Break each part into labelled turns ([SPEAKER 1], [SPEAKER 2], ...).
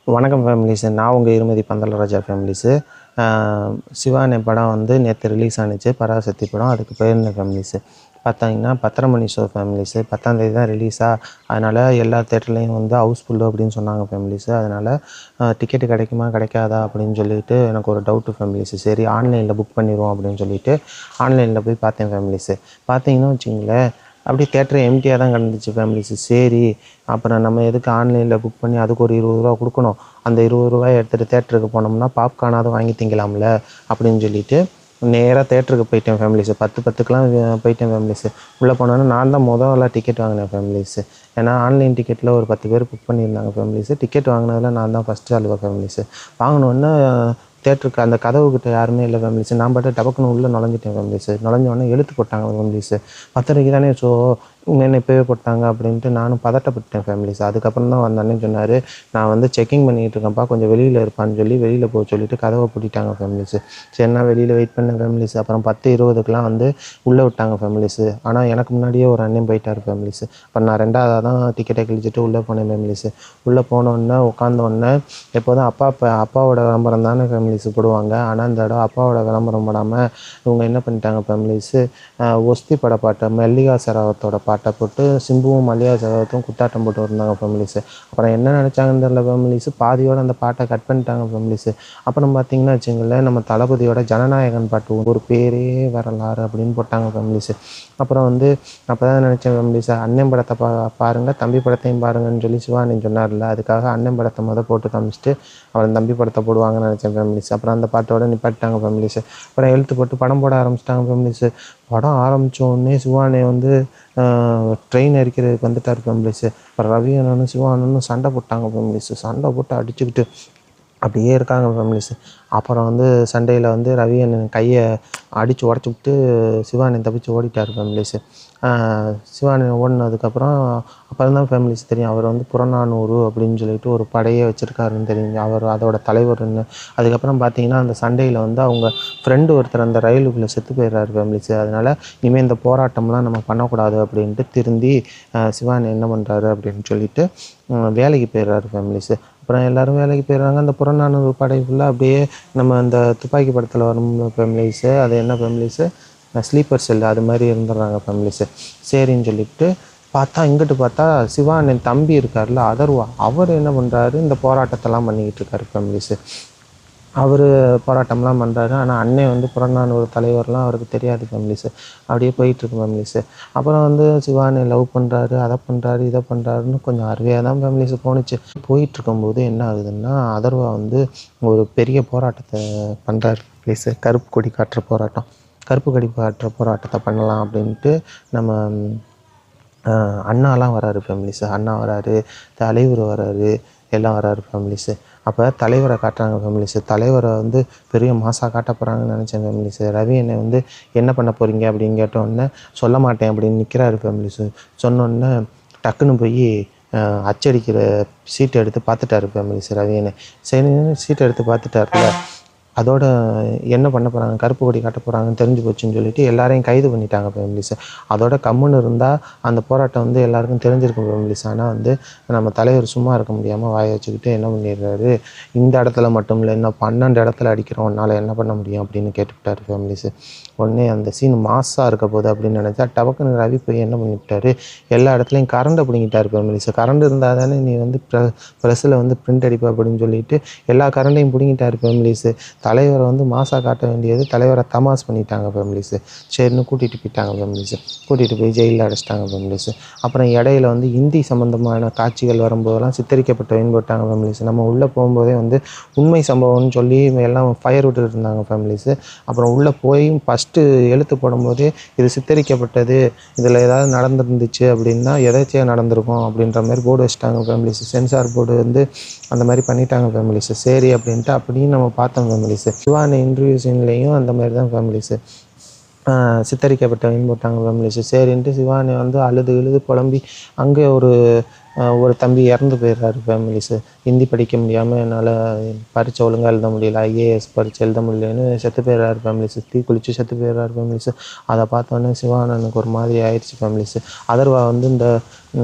[SPEAKER 1] வணக்கம் ஃபேமிலிஸு. நான் உங்கள் இருமதி பந்தலராஜா ஃபேமிலிஸு. சிவானி படம் வந்து நேற்று ரிலீஸ் ஆணுச்சு, பராசக்தி படம். அதுக்கு போயிருந்தேன் ஃபேமிலிஸு. பார்த்தாங்கன்னா 10:30 மணி ஷோ ஃபேமிலிஸு. 10ஆந்தேதி தான் ரிலீஸா, அதனால் எல்லா தேட்டர்லேயும் வந்து ஹவுஸ்ஃபுல்லு அப்படின்னு சொன்னாங்க ஃபேமிலிஸு. அதனால் டிக்கெட்டு கிடைக்குமா கிடைக்காதா அப்படின்னு சொல்லிட்டு எனக்கு ஒரு டவுட்டு ஃபேமிலிஸு. சரி ஆன்லைனில் புக் பண்ணிடுவோம் அப்படின்னு சொல்லிட்டு ஆன்லைனில் போய் பார்த்தேன் ஃபேமிலிஸு. பார்த்தீங்கன்னா வச்சுங்களேன், அப்படியே தேட்டர் எம்டியாக தான் கிடந்துச்சு ஃபேமிலிஸு. சரி அப்புறம் நம்ம எதுக்கு ஆன்லைனில் புக் பண்ணி அதுக்கு ஒரு 20 ரூபா கொடுக்கணும், அந்த 20 ரூபாயை எடுத்துகிட்டு தேட்டருக்கு போனோம்னா பாப்கார்னாவது வாங்கி திங்கலாம்ல அப்படின்னு சொல்லிட்டு நேராக தேட்டருக்கு போயிட்டேன் ஃபேமிலிஸு. 10:10க்கெலாம் போயிட்டேன் ஃபேமிலிஸு. உள்ளே போனோன்னா நான் தான் முதல்ல டிக்கெட் வாங்கினேன் ஃபேமிலிஸு. ஏன்னா ஆன்லைன் டிக்கெட்டில் ஒரு 10 பேர் புக் பண்ணியிருந்தாங்க ஃபேமிலிஸு. டிக்கெட் வாங்கினதில் நான் தான் ஃபஸ்ட்டு ஆளுவா ஃபேமிலிஸு. வாங்கினோன்னே தேட்டருக்கு அந்த கதவுக்கிட்ட யாருமே இல்லை ஃபேமிலிஸு. நான் பாட்டு டபக்குன்னு உள்ளே நுழைஞ்சிட்டேன் ஃபேமிலிஸு. நுழைஞ்சோடனே இழுத்து போட்டாங்க ஃபேமிலிஸு. 10:30க்கு தானே ஷோ, என்ன இப்போவே போட்டாங்க அப்படின்ட்டு நானும் பதட்டப்பட்டேன் ஃபேமிலிஸ். அதுக்கப்புறம் தான் வந்த அண்ணன் சொன்னார், நான் வந்து செக்கிங் பண்ணிகிட்டு இருக்கேன்ப்பா, கொஞ்சம் வெளியில் இருப்பான்னு சொல்லி வெளியில் போக சொல்லிவிட்டு கதவை பூட்டிட்டாங்க ஃபேமிலிஸு. சரி நான் வெளியில் வெயிட் பண்ணேன் ஃபேமிலிஸு. அப்புறம் 10:20க்கெலாம் வந்து உள்ளே விட்டாங்க ஃபேமிலிஸு. ஆனால் எனக்கு முன்னாடியே ஒரு அண்ணன் போயிட்டார் ஃபேமிலிஸு. அப்புறம் நான் 2ஆவதாக தான் டிக்கெட்டை கிழிச்சிட்டு உள்ளே போனேன் ஃபேமிலிஸு. உள்ளே போனோடனே உட்காந்தோடனே எப்போதும் அப்பாவோட விளம்பரம் தானே ஃபேமிலிஸு போடுவாங்க. ஆனால் இந்த தடவை அப்பாவோட விளம்பரம் போடாமல் இவங்க என்ன பண்ணிட்டாங்க ஃபேமிலிஸு, ஒஸ்தி பட பாட்டை மல்லிகா செராவத்தோட பாட்டை போட்டு சிம்புவும் மல்லிகா செராவத்தும் குத்தாட்டம் போட்டு இருந்தாங்க ஃபேமிலிஸு. அப்புறம் என்ன நினச்சாங்கன்னு தெரியல ஃபேமிலிஸு, பாதியோடு அந்த பாட்டை கட் பண்ணிட்டாங்க ஃபேமிலிஸு. அப்புறம் பார்த்திங்கன்னா வச்சுங்களேன், நம்ம தளபதியோட ஜனநாயகன் பாட்டு ஒரு பேரே வரலாறு அப்படின்னு போட்டாங்க ஃபேமிலிஸு. அப்புறம் வந்து அப்போ தான் நினச்சேன் ஃபேமிலிஸு, அண்ணன் படத்தை பாருங்கள் தம்பி படத்தையும் பாருங்கன்னு சொல்லி சிவானி சொன்னார்ல, அதுக்காக அண்ணன் படத்தை போட்டு காமிச்சிட்டு அப்புறம் தம்பி படத்தை போடுவாங்கன்னு நினச்சேன் ஃபேமிலிஸு. அப்புறம் அந்த பாட்டோட நிப்பாட்டாங்க ஃபேமிலிஸு. அப்புறம் எழுத்து போட்டு படம் போட ஆரம்பிச்சிட்டாங்க ஃபேமிலிஸு. படம் ஆரம்பித்தோடனே சிவானி வந்து ட்ரெயின் அடிக்கிறதுக்கு வந்துட்டார் ஃபேமிலிஸு. அப்புறம் ரவி அண்ணனும் சிவானனும் சண்டை போட்டாங்க ஃபேமிலிஸு. சண்டை போட்டு அடிச்சுக்கிட்டு அப்படியே இருக்காங்க ஃபேமிலிஸு. அப்புறம் வந்து சண்டையில் வந்து ரவி அண்ணன் கையை அடித்து உடச்சி விட்டு சிவானி தப்பிச்சு ஓடிட்டார் ஃபேமிலிஸு. சிவானி ஓடினதுக்கப்புறம் அப்புறம் தான் ஃபேமிலிஸ் தெரியும், அவர் வந்து புறநானூறு அப்படின்னு சொல்லிட்டு ஒரு படையே வச்சுருக்காருன்னு தெரியும், அவர் அதோட தலைவர்னு. அதுக்கப்புறம் பார்த்தீங்கன்னா அந்த சண்டையில் வந்து அவங்க ஃப்ரெண்டு ஒருத்தர் அந்த ரயிலுக்குள்ளே செத்து போயிடுறாரு ஃபேமிலிஸு. அதனால் இனிமேல் இந்த போராட்டம்லாம் நம்ம பண்ணக்கூடாது அப்படின்ட்டு திருந்தி சிவானி என்ன பண்ணுறாரு அப்படின்னு சொல்லிட்டு வேலைக்கு போயிடுறாரு ஃபேமிலிஸு. அப்புறம் எல்லோரும் வேலைக்கு போயிடுறாங்க. அந்த புறநானூறு படை ஃபுல்லாக அப்படியே நம்ம அந்த துப்பாக்கி படத்தில் வரும் ஃபேமிலிஸு, அது என்ன ஃபேமிலிஸு, ஸ்லீப்பர் செல்லு அது மாதிரி இருந்துடுறாங்க ஃபேமிலிஸு. சரின்னு சொல்லிவிட்டு இங்கிட்டு பார்த்தா சிவானன் தம்பி இருக்கார்ல அதர்வா, அவர் என்ன பண்ணுறாரு, இந்த போராட்டத்தெல்லாம் பண்ணிக்கிட்டு இருக்காரு ஃபேமிலிஸு. அவர் போராட்டம்லாம் பண்ணுறாரு. ஆனால் அண்ணன் வந்து புறநானூறு தலைவர்லாம் அவருக்கு தெரியாது ஃபேமிலிஸு. அப்படியே போயிட்டுருக்கு ஃபேமிலிஸு. அப்புறம் வந்து சிவானி லவ் பண்ணுறாரு, அதை பண்ணுறாரு, இதை பண்ணுறாருன்னு கொஞ்சம் அருமையாக தான் ஃபேமிலிஸு போணுச்சு. போயிட்டுருக்கும்போது என்ன ஆகுதுன்னா, அதர்வா வந்து ஒரு பெரிய போராட்டத்தை பண்ணுறாரு ஃபேமிலிஸு. கருப்பு கொடி காட்டுற போராட்டம். கருப்பு கொடி காட்டுற போராட்டத்தை பண்ணலாம் அப்படின்ட்டு நம்ம அண்ணாலாம் வராரு ஃபேமிலிஸு. அண்ணா வராரு, தலைவர் வராரு, எல்லாம் வராரு ஃபேமிலிஸு. அப்போ தலைவரை காட்டுறாங்க ஃபேமிலிஸு. தலைவரை வந்து பெரிய மாசாக காட்ட போகிறாங்கன்னு நினச்சேன் ஃபேமிலிஸு. ரவி என்னை வந்து என்ன பண்ண போகிறீங்க அப்படின்னு கேட்டோடனே சொல்ல மாட்டேன் அப்படின்னு நிற்கிறாரு ஃபேமிலிஸு. சொன்னோடனே டக்குன்னு போய் அச்சடிக்கிற சீட்டை எடுத்து பார்த்துட்டாரு ஃபேமிலிஸு ரவியனை. சரி சீட்டை எடுத்து பார்த்துட்டாருல, அதோட என்ன பண்ண போகிறாங்க, கருப்பு கொடி காட்ட போகிறாங்கன்னு தெரிஞ்சு போச்சுன்னு சொல்லிட்டு எல்லாரையும் கைது பண்ணிட்டாங்க ஃபேமிலிஸு. அதோட கம்முன்னு இருந்தால் அந்த போராட்டம் வந்து எல்லாருக்கும் தெரிஞ்சிருக்கும் ஃபேமிலிஸ். ஆனால் வந்து நம்ம தலைவர் சும்மா இருக்க முடியாமல் வாயை வச்சுக்கிட்டு என்ன பண்ணிடுறாரு, இந்த இடத்துல மட்டும் இல்லை இன்னும் 12 இடத்துல அடிக்கிறோம், உன்னால் என்ன பண்ண முடியும் அப்படின்னு கேட்டுவிட்டார் ஃபேமிலிஸு. உடனே அந்த சீன் மாஸாக இருக்க போகுது அப்படின்னு நினச்சா டபக்குன்னு ரவி போய் என்ன பண்ணிவிட்டாரு, எல்லா இடத்துலையும் கரண்டை பிடிங்கிட்டார் ஃபேமிலிஸு. கரண்ட் இருந்தால் தானே நீ வந்து ப்ரெஸ்ஸில் வந்து பிரிண்ட் அடிப்ப அப்படின்னு சொல்லிட்டு எல்லா கரண்டையும் பிடிங்கிட்டார் ஃபேமிலிஸு. தலைவரை வந்து மாசாக காட்ட வேண்டியது தலைவரை தமாஸ் பண்ணிட்டாங்க ஃபேமிலிஸு. சரின்னு கூட்டிகிட்டு போயிட்டாங்க ஃபேமிலிஸு. கூட்டிகிட்டு போய் ஜெயிலில் அடைச்சிட்டாங்க ஃபேமிலிஸு. அப்புறம் இடையில வந்து ஹிந்தி சம்மந்தமான காட்சிகள் வரும்போதெல்லாம் சித்தரிக்கப்பட்டவைன்னு போட்டாங்க ஃபேமிலிஸு. நம்ம உள்ளே போகும்போதே வந்து உண்மை சம்பவம்னு சொல்லி எல்லாம் ஃபயர் விட்டுட்டு இருந்தாங்க ஃபேமிலிஸு. அப்புறம் உள்ளே போய் ஃபஸ்ட்டு எழுத்து போடும்போதே இது சித்தரிக்கப்பட்டது, இதில் ஏதாவது நடந்துருந்துச்சு அப்படின்னா எதாச்சியாக நடந்திருக்கும் அப்படின்ற மாதிரி போர்டு வச்சுட்டாங்க ஃபேமிலிஸு. சென்சார் போர்டு வந்து அந்த மாதிரி பண்ணிட்டாங்க ஃபேமிலிஸு. சரி அப்படின்ட்டு அப்படின்னு நம்ம பார்த்தோம் ஃபேமிலிஸு. சிவானி இன்டர்வியூ சீன்லேயும் அந்த மாதிரி தான் ஃபேமிலிஸு சித்தரிக்கப்பட்டவன்னு போட்டாங்க ஃபேமிலிஸு. சரின்ட்டு சிவானி வந்து அழுது புலம்பி அங்கே ஒரு தம்பி இறந்து போயிடுறாரு ஃபேமிலிஸு. ஹிந்தி படிக்க முடியாமல் என்னால் பரீட்சை ஒழுங்காக எழுத முடியல, ஐஏஎஸ் பரீட்சை எழுத முடியலன்னு செத்து போயிடுறாரு ஃபேமிலிஸு. குளித்து செத்து போயிடுறாரு ஃபேமிலிஸு. அதை பார்த்தோன்னே சிவானனுக்கு ஒரு மாதிரி ஆயிடுச்சு ஃபேமிலிஸு. அதர்வா வந்து இந்த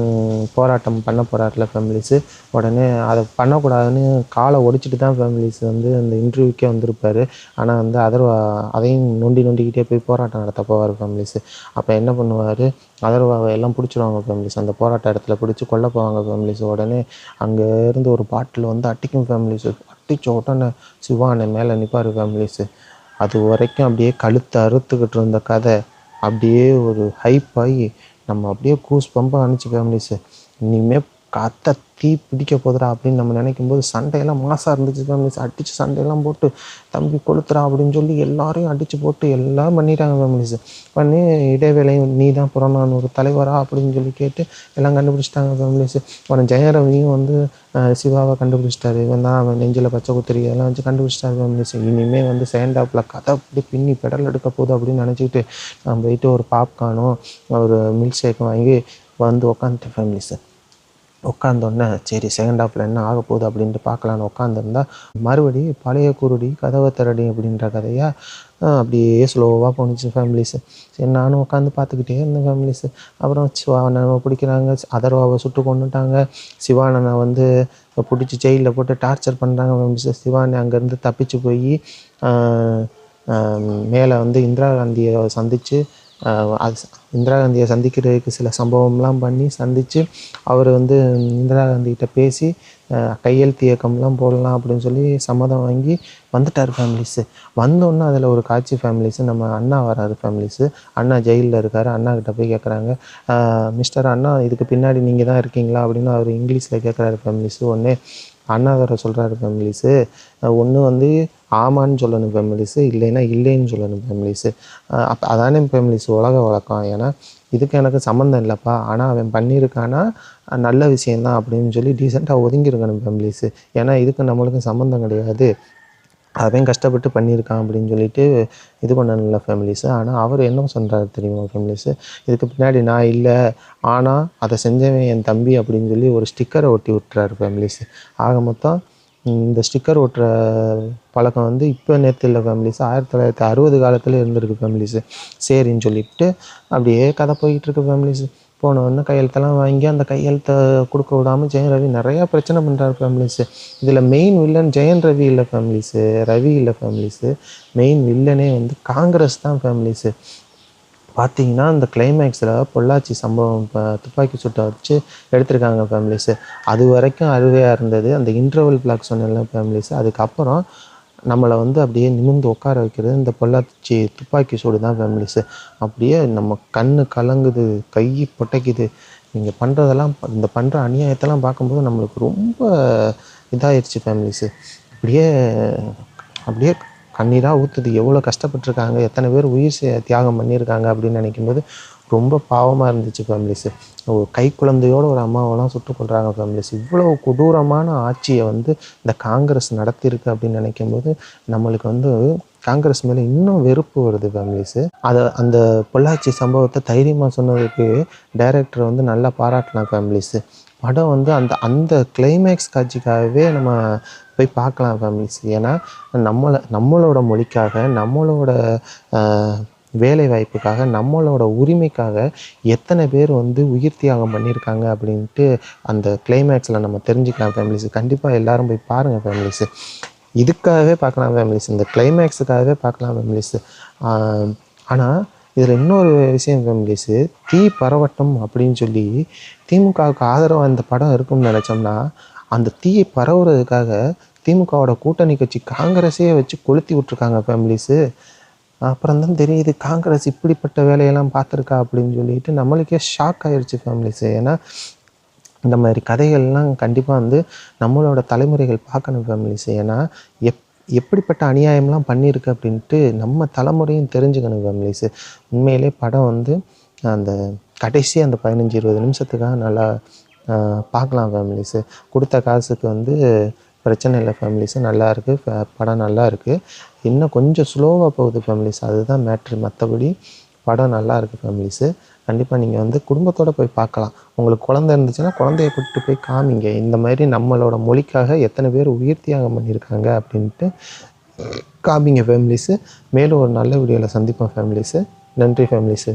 [SPEAKER 1] போராட்டம் பண்ண போகிறாருல ஃபேமிலிஸு. உடனே அதை பண்ணக்கூடாதுன்னு காலை ஒடிச்சிட்டு தான் ஃபேமிலிஸ் வந்து அந்த இன்டர்வியூக்கே வந்திருப்பார். ஆனால் வந்து அதையும் நொண்டிக்கிட்டே போய் போராட்டம் நடத்த போவார் ஃபேமிலிஸு. அப்போ என்ன பண்ணுவார், அதர்வாவை எல்லாம் பிடிச்சிருவாங்க ஃபேமிலிஸ். அந்த போராட்ட இடத்துல பிடிச்சி கொல்ல போவாங்க ஃபேமிலிஸ். உடனே அங்கே இருந்து ஒரு பாட்டில் வந்து அடிக்கும் ஃபேமிலிஸு. அடித்த உடனே சிவானை மேலே நிற்பார் ஃபேமிலிஸு. அது வரைக்கும் அப்படியே கழுத்தை அறுத்துக்கிட்டு இருந்த கதை அப்படியே ஒரு ஹைப் ஆகி நம்ம அப்படியே கூஸ் பம்பாக அனுப்பிச்சு ஃபேமிலிஸு. இனிமேல் கத்த தீ பிடிக்க போதுடா அப்படின்னு நம்ம நினைக்கும்போது சண்டையெல்லாம் மாசாக இருந்துச்சு ஃபேமிலிஸ். அடித்து சண்டையெல்லாம் போட்டு தம்பி கொளுத்துறா அப்படின்னு சொல்லி எல்லாரையும் அடித்து போட்டு எல்லாம் பண்ணிட்டாங்க ஃபேமிலிஸு. பண்ணி இடைவேளையும் நீ தான் புறநானூறு தலைவரா அப்படின்னு சொல்லி கேட்டு எல்லாம் கண்டுபிடிச்சிட்டாங்க ஃபேமிலிஸு. அப்புறம் ஜெயரவியும் வந்து சிவாவை கண்டுபிடிச்சிட்டாரு. இவன் தான் அவன் நெஞ்சில் பச்சை குத்திரி அதெல்லாம் வச்சு கண்டுபிடிச்சிட்டாரு ஃபேமிலிஸ். இனிமேல் வந்து செகண்ட் ஹாஃபில் கதை அப்படி பின்னி பெடல் எடுக்க போகுது அப்படின்னு நினச்சிக்கிட்டு நான் போயிட்டு ஒரு பாப்கார்னும் ஒரு மில்க் ஷேக்கும் வாங்கி வந்து உட்காந்துட்டேன் ஃபேமிலிஸு. உட்காந்தோடனே சரி செகண்ட் ஹாஃபில் என்ன ஆக போகுது அப்படின்ட்டு பார்க்கலான்னு உட்காந்துருந்தா மறுபடி பழைய குருடி கதவை திரடி அப்படின்ற கதையாக அப்படியே ஸ்லோவாக போணுச்சு ஃபேமிலிஸு. சரி நானும் உட்காந்து பார்த்துக்கிட்டே இருந்தேன் ஃபேமிலிஸு. அப்புறம் சிவானனை பிடிக்கிறாங்க, அதர்வாவை சுட்டு கொண்டுட்டாங்க. சிவானனை வந்து பிடிச்சி ஜெயிலில் போட்டு டார்ச்சர் பண்ணுறாங்க ஃபேமிலிஸு. சிவானி அங்கேருந்து தப்பிச்சு போய் மேலே வந்து இந்திரா காந்தியை சந்தித்து அது இந்திரா காந்தியை சந்திக்கிறதுக்கு சில சம்பவம்லாம் பண்ணி சந்தித்து அவர் வந்து இந்திரா காந்திகிட்ட பேசி கையெழுத்து இயக்கம்லாம் போடலாம் அப்படின்னு சொல்லி சம்மதம் வாங்கி வந்துட்டார் ஃபேமிலிஸு. வந்தோன்னே அதில் ஒரு காட்சி ஃபேமிலிஸு, நம்ம அண்ணா வராரு ஃபேமிலிஸு. அண்ணா ஜெயிலில் இருக்கார். அண்ணாக்கிட்ட போய் கேட்குறாங்க, மிஸ்டர் அண்ணா இதுக்கு பின்னாடி நீங்கள் தான் இருக்கீங்களா அப்படின்னு அவர் இங்கிலீஷில் கேட்குறாரு ஃபேமிலிஸு. உடனே அண்ணா வேறு சொல்கிறாரு ஃபேமிலிஸு, ஒன்று வந்து ஆமான்னு சொல்லணும் ஃபேமிலிஸு, இல்லைன்னா இல்லைன்னு சொல்லணும் ஃபேமிலிஸு. அப்போ அதானே ஃபேமிலிஸு உலக வழக்கம். ஏன்னா இதுக்கு எனக்கு சம்மந்தம் இல்லைப்பா, ஆனால் அவன் பண்ணியிருக்கானா நல்ல விஷயந்தான் அப்படின்னு சொல்லி டீசெண்டாக ஒதுங்கியிருக்கணும் ஃபேமிலிஸு. ஏன்னா இதுக்கு நம்மளுக்கு சம்மந்தம் கிடையாது, அவன் கஷ்டப்பட்டு பண்ணியிருக்கான் அப்படின்னு சொல்லிட்டு இது பண்ணணும்ல ஃபேமிலிஸு. ஆனால் அவர் என்ன சொல்கிறாரு தெரியுமா ஃபேமிலிஸு, இதுக்கு பின்னாடி நான் இல்லை, ஆனால் அதை செஞ்சவன் என் தம்பி அப்படின்னு சொல்லி ஒரு ஸ்டிக்கரை ஒட்டி விட்டுறாரு ஃபேமிலிஸு. ஆக மொத்தம் இந்த ஸ்டிக்கர் ஒட்டுற பழக்கம் வந்து இப்போ நேற்று இல்லை ஃபேமிலிஸு, 1960 காலத்தில் இருந்திருக்கு ஃபேமிலிஸு. சரின்னு சொல்லிவிட்டு அப்படியே கதை போய்கிட்டுருக்கு ஃபேமிலிஸு. போனோடனே கையெழுத்தெல்லாம் வாங்கி அந்த கையெழுத்தை கொடுக்க விடாமல் ஜெயன் ரவி நிறையா பிரச்சனை பண்ணுறாரு ஃபேமிலிஸு. இதில் மெயின் வில்லன் ஜெயன் ரவி இல்லை ஃபேமிலிஸு, ரவி இல்லை ஃபேமிலிஸு. மெயின் வில்லனே வந்து காங்கிரஸ் தான் ஃபேமிலிஸு. பார்த்தீங்கன்னா இந்த கிளைமேக்ஸில் பொள்ளாச்சி சம்பவம் துப்பாக்கி சுட்டை வச்சு எடுத்திருக்காங்க ஃபேமிலிஸு. அது வரைக்கும் அருமையாக இருந்தது. அந்த இன்டர்வல் பிளாக் சொன்னேன்ல ஃபேமிலிஸு, அதுக்கப்புறம் நம்மளை வந்து அப்படியே நிமிர்ந்து உட்கார வைக்கிறது இந்த பொள்ளாச்சி துப்பாக்கி சூடு தான் ஃபேமிலிஸு. அப்படியே நம்ம கண் கலங்குது, கை பொட்டைக்குது. நீங்கள் பண்ணுறதெல்லாம் இந்த பண்ணுற அநியாயத்தெல்லாம் பார்க்கும்போது நம்மளுக்கு ரொம்ப இதாகிடுச்சு ஃபேமிலிஸு. அப்படியே அப்படியே கண்ணீராக ஊற்றுது. எவ்வளோ கஷ்டப்பட்டுருக்காங்க, எத்தனை பேர் உயிர் தியாகம் பண்ணியிருக்காங்க அப்படின்னு நினைக்கும்போது ரொம்ப பாவமாக இருந்துச்சு ஃபேமிலிஸு. ஒரு கை குழந்தையோடு ஒரு அம்மாவெல்லாம் சுட்டுக் கொள்கிறாங்க ஃபேமிலிஸ். இவ்வளோ கொடூரமான ஆட்சியை வந்து இந்த காங்கிரஸ் நடத்தியிருக்கு அப்படின்னு நினைக்கும்போது நம்மளுக்கு வந்து காங்கிரஸ் மேலே இன்னும் வெறுப்பு வருது ஃபேமிலிஸு. அந்த பொள்ளாச்சி சம்பவத்தை தைரியமாக சொன்னதுக்கு டைரக்டர் வந்து நல்லா பாராட்டலாம் ஃபேமிலிஸு. படம் வந்து அந்த கிளைமேக்ஸ் காட்சிக்காகவே நம்ம போய் பார்க்கலாம் ஃபேமிலிஸ். ஏன்னா நம்மளோட மொழிக்காக, நம்மளோட வேலை வாய்ப்புக்காக, நம்மளோட உரிமைக்காக எத்தனை பேர் வந்து உயிர் தியாகம் பண்ணியிருக்காங்க அப்படின்ட்டு அந்த கிளைமேக்ஸில் நம்ம தெரிஞ்சுக்கலாம் ஃபேமிலிஸு. கண்டிப்பாக எல்லோரும் போய் பாருங்கள் ஃபேமிலிஸு. இதுக்காகவே பார்க்கலாம் ஃபேமிலிஸ், இந்த கிளைமேக்ஸுக்காகவே பார்க்கலாம் ஃபேமிலிஸு. ஆனால் இதில் இன்னொரு விஷயம் ஃபேமிலிஸு, தீ பரவட்டும் அப்படின்னு சொல்லி திமுகவுக்கு ஆதரவாக இந்த படம் இருக்கும்னு நினச்சோம்னா அந்த தீயை பரவுறதுக்காக திமுகவோட கூட்டணி கட்சி காங்கிரஸே வச்சு கொளுத்தி விட்ருக்காங்க ஃபேமிலிஸு. அப்புறம் தான் தெரியுது காங்கிரஸ் இப்படிப்பட்ட வேலையெல்லாம் பார்த்துருக்கா அப்படின்னு சொல்லிட்டு நம்மளுக்கே ஷாக் ஆகிடுச்சு ஃபேமிலிஸு. ஏன்னா இந்த மாதிரி கதைகள்லாம் கண்டிப்பாக வந்து நம்மளோட தலைமுறைகள் பார்க்கணும் ஃபேமிலிஸு. ஏன்னா எப்படிப்பட்ட அநியாயம்லாம் பண்ணியிருக்கு அப்படின்ட்டு நம்ம தலைமுறையும் தெரிஞ்சுக்கணும் ஃபேமிலிஸு. உண்மையிலே படம் வந்து அந்த கடைசி அந்த 15-20 நிமிஷத்துக்காக நல்லா பார்க்கலாம் ஃபேமிலிஸு. கொடுத்த காசுக்கு வந்து பிரச்சனை இல்லை ஃபேமிலிஸு, நல்லா இருக்குது படம், நல்லா இருக்குது. இன்னும் கொஞ்சம் ஸ்லோவாக போகுது ஃபேமிலிஸ், அதுதான் மேட்ரு. மற்றபடி படம் நல்லா இருக்குது ஃபேமிலிஸு. கண்டிப்பாக நீங்கள் வந்து குடும்பத்தோடு போய் பார்க்கலாம். உங்களுக்கு குழந்தை இருந்துச்சுன்னா குழந்தைய கூப்பிட்டு போய் காமிங்க. இந்த மாதிரி நம்மளோட மொழிக்காக எத்தனை பேர் உயிர் தியாகம் பண்ணியிருக்காங்க அப்படின்ட்டு காமிங்க ஃபேமிலிஸு. மேலும் ஒரு நல்ல வீடியோவில் சந்திப்போம் ஃபேமிலிஸு. நன்றி ஃபேமிலிஸு.